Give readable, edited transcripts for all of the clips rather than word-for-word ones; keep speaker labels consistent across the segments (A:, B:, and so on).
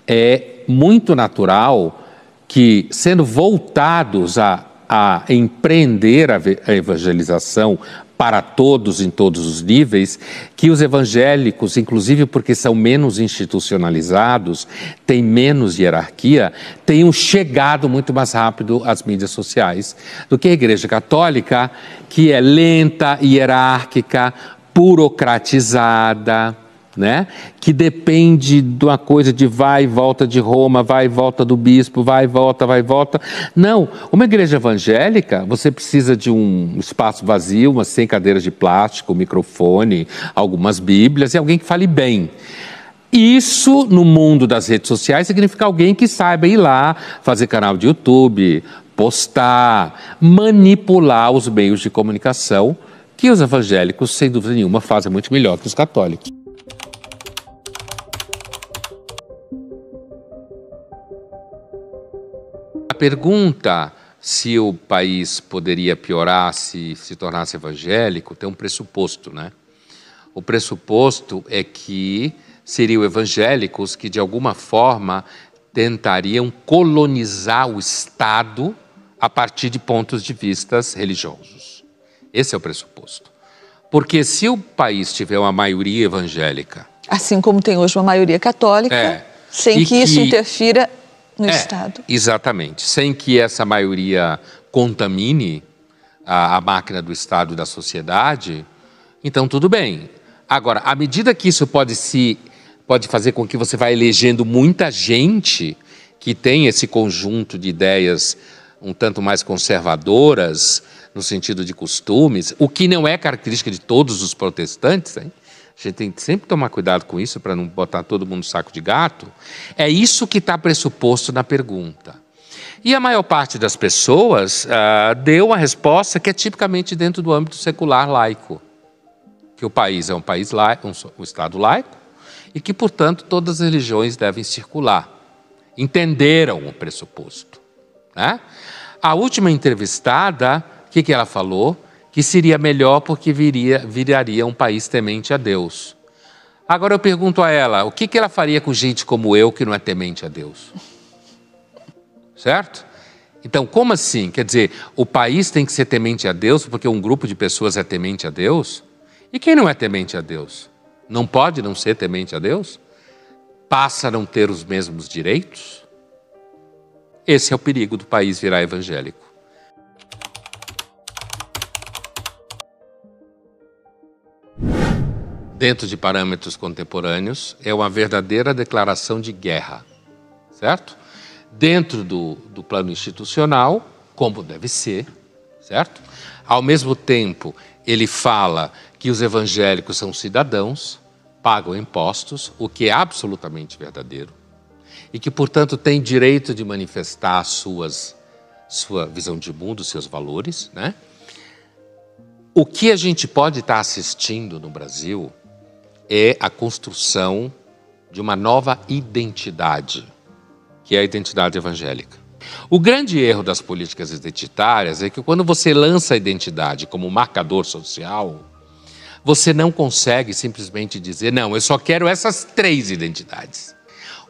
A: é muito natural que, sendo voltados a empreender a evangelização para todos, em todos os níveis, que os evangélicos, inclusive porque são menos institucionalizados, têm menos hierarquia, tenham chegado muito mais rápido às mídias sociais do que a Igreja Católica, que é lenta, hierárquica, burocratizada, né? Que depende de uma coisa de vai e volta de Roma, vai e volta do bispo, vai e volta, vai e volta. Não, uma igreja evangélica, você precisa de um espaço vazio, umas 100 cadeiras de plástico, um microfone, algumas bíblias e alguém que fale bem. Isso, no mundo das redes sociais, significa alguém que saiba ir lá, fazer canal de YouTube, postar, manipular os meios de comunicação, que os evangélicos, sem dúvida nenhuma, fazem muito melhor que os católicos. A pergunta se o país poderia piorar se se tornasse evangélico tem um pressuposto, né? O pressuposto é que seriam evangélicos que, de alguma forma, tentariam colonizar o Estado a partir de pontos de vista religiosos. Esse é o pressuposto. Porque se o país tiver uma maioria evangélica...
B: Assim como tem hoje uma maioria católica, sem que isso interfira no Estado.
A: Exatamente. Sem que essa maioria contamine a máquina do Estado e da sociedade, então tudo bem. Agora, à medida que isso pode fazer com que você vá elegendo muita gente que tem esse conjunto de ideias um tanto mais conservadoras, no sentido de costumes, o que não é característica de todos os protestantes, hein? A gente tem que sempre tomar cuidado com isso para não botar todo mundo no saco de gato. É isso que está pressuposto na pergunta. E a maior parte das pessoas deu uma resposta que é tipicamente dentro do âmbito secular laico. Que o país é um país laico, um Estado laico, e que, portanto, todas as religiões devem circular. Entenderam o pressuposto, né? A última entrevistada, o que ela falou? Que seria melhor porque viraria um país temente a Deus. Agora eu pergunto a ela, o que ela faria com gente como eu que não é temente a Deus? Certo? Então, como assim? Quer dizer, o país tem que ser temente a Deus porque um grupo de pessoas é temente a Deus? E quem não é temente a Deus? Não pode não ser temente a Deus? Passa a não ter os mesmos direitos? Esse é o perigo do país virar evangélico. Dentro de parâmetros contemporâneos, é uma verdadeira declaração de guerra, certo? Dentro do plano institucional, como deve ser, certo? Ao mesmo tempo, ele fala que os evangélicos são cidadãos, pagam impostos, o que é absolutamente verdadeiro, e que, portanto, têm direito de manifestar sua visão de mundo, seus valores, né? O que a gente pode estar assistindo no Brasil é a construção de uma nova identidade, que é a identidade evangélica. O grande erro das políticas identitárias é que quando você lança a identidade como marcador social, você não consegue simplesmente dizer, não, eu só quero essas 3 identidades.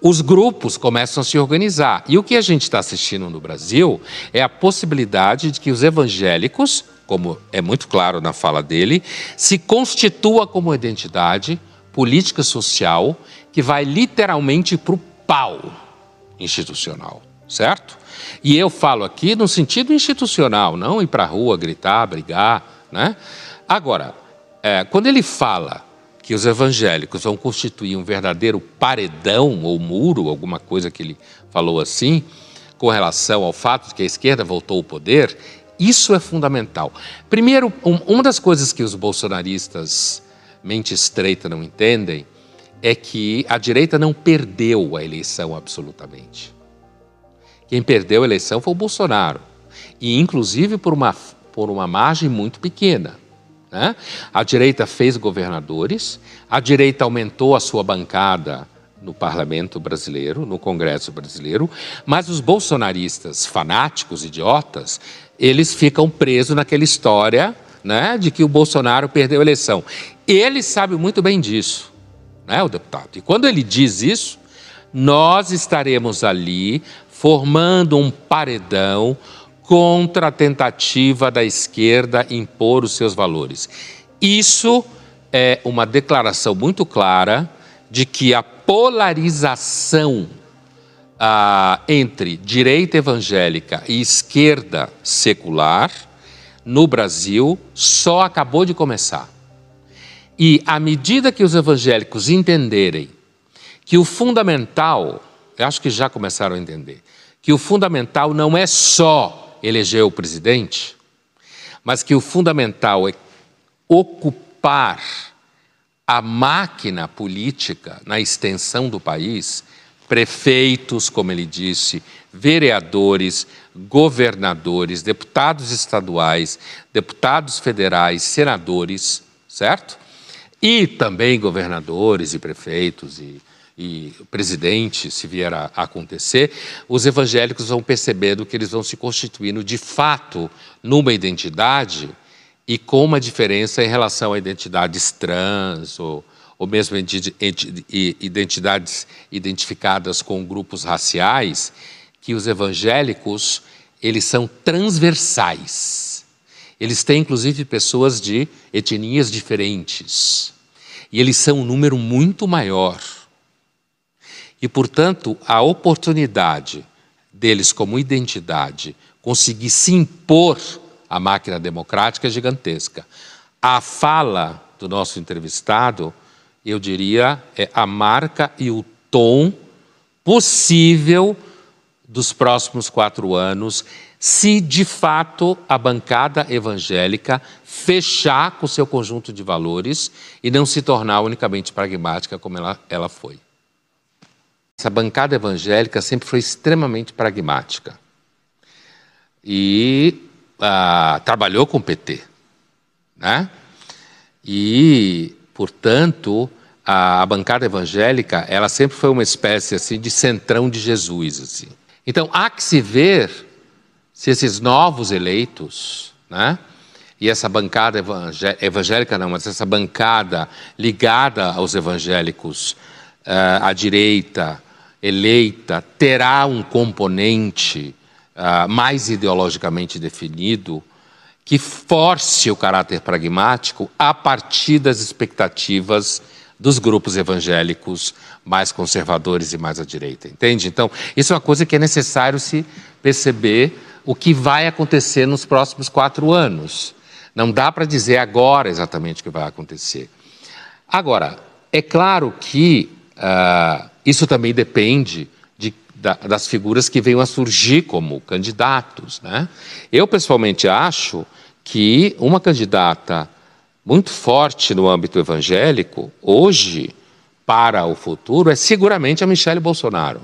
A: Os grupos começam a se organizar. E o que a gente está assistindo no Brasil é a possibilidade de que os evangélicos, como é muito claro na fala dele, se constitua como identidade política social que vai literalmente para o pau institucional, certo? E eu falo aqui no sentido institucional, não ir para a rua, gritar, brigar, né? Agora, quando ele fala que os evangélicos vão constituir um verdadeiro paredão ou muro, alguma coisa que ele falou assim, com relação ao fato de que a esquerda voltou ao poder, isso é fundamental. Primeiro, uma das coisas que os bolsonaristas mente estreita não entendem é que a direita não perdeu a eleição absolutamente. Quem perdeu a eleição foi o Bolsonaro, e inclusive por uma margem muito pequena, né? A direita fez governadores, a direita aumentou a sua bancada no Parlamento brasileiro, no Congresso brasileiro, mas os bolsonaristas fanáticos, idiotas, eles ficam presos naquela história, né, de que o Bolsonaro perdeu a eleição. Ele sabe muito bem disso, né, o deputado. E quando ele diz isso, nós estaremos ali formando um paredão contra a tentativa da esquerda impor os seus valores. Isso é uma declaração muito clara de que a polarização entre direita evangélica e esquerda secular no Brasil só acabou de começar. E à medida que os evangélicos entenderem que o fundamental, eu acho que já começaram a entender, que o fundamental não é só eleger o presidente, mas que o fundamental é ocupar a máquina política na extensão do país, prefeitos, como ele disse, vereadores, governadores, deputados estaduais, deputados federais, senadores, certo? E também governadores e prefeitos e presidente, se vier a acontecer, os evangélicos vão percebendo que eles vão se constituindo de fato numa identidade e com uma diferença em relação a identidades trans ou mesmo identidades identificadas com grupos raciais, que os evangélicos, eles são transversais. Eles têm, inclusive, pessoas de etnias diferentes. E eles são um número muito maior. E, portanto, a oportunidade deles, como identidade, conseguir se impor à máquina democrática é gigantesca. A fala do nosso entrevistado, eu diria, é a marca e o tom possível dos próximos 4 anos, se de fato a bancada evangélica fechar com o seu conjunto de valores e não se tornar unicamente pragmática como ela foi. Essa bancada evangélica sempre foi extremamente pragmática e trabalhou com o PT, né? E, portanto, a bancada evangélica, ela sempre foi uma espécie assim de centrão de Jesus, assim. Então, há que se ver se esses novos eleitos, né, e essa bancada evangélica não, mas essa bancada ligada aos evangélicos à direita, eleita, terá um componente mais ideologicamente definido que force o caráter pragmático a partir das expectativas dos grupos evangélicos mais conservadores e mais à direita, entende? Então, isso é uma coisa que é necessário se perceber o que vai acontecer nos próximos 4 anos. Não dá para dizer agora exatamente o que vai acontecer. Agora, é claro que isso também depende das figuras que venham a surgir como candidatos, né? Eu, pessoalmente, acho que uma candidata muito forte no âmbito evangélico, hoje, para o futuro, é seguramente a Michelle Bolsonaro.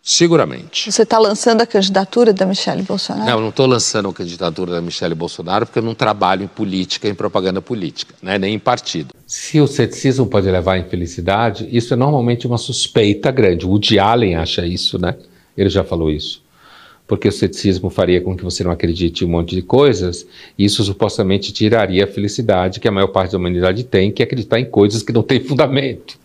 A: Seguramente.
B: Você está lançando a candidatura da Michelle Bolsonaro?
A: Não estou lançando a candidatura da Michelle Bolsonaro porque eu não trabalho em política, em propaganda política, né, nem em partido. Se o ceticismo pode levar à infelicidade, isso é normalmente uma suspeita grande. O Woody Allen acha isso, né? Ele já falou isso. Porque o ceticismo faria com que você não acredite em um monte de coisas, e isso supostamente tiraria a felicidade que a maior parte da humanidade tem, que é acreditar em coisas que não têm fundamento,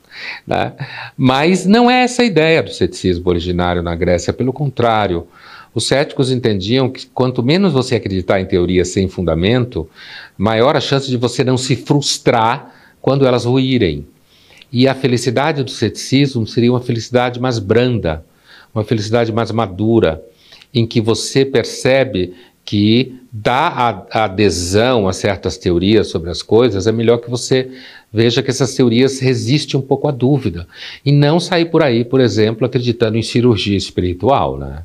A: né? Mas não é essa a ideia do ceticismo originário na Grécia, pelo contrário. Os céticos entendiam que quanto menos você acreditar em teorias sem fundamento, maior a chance de você não se frustrar quando elas ruírem. E a felicidade do ceticismo seria uma felicidade mais branda, uma felicidade mais madura, em que você percebe que dar a adesão a certas teorias sobre as coisas é melhor que você veja que essas teorias resistem um pouco à dúvida. E não sair por aí, por exemplo, acreditando em cirurgia espiritual, né?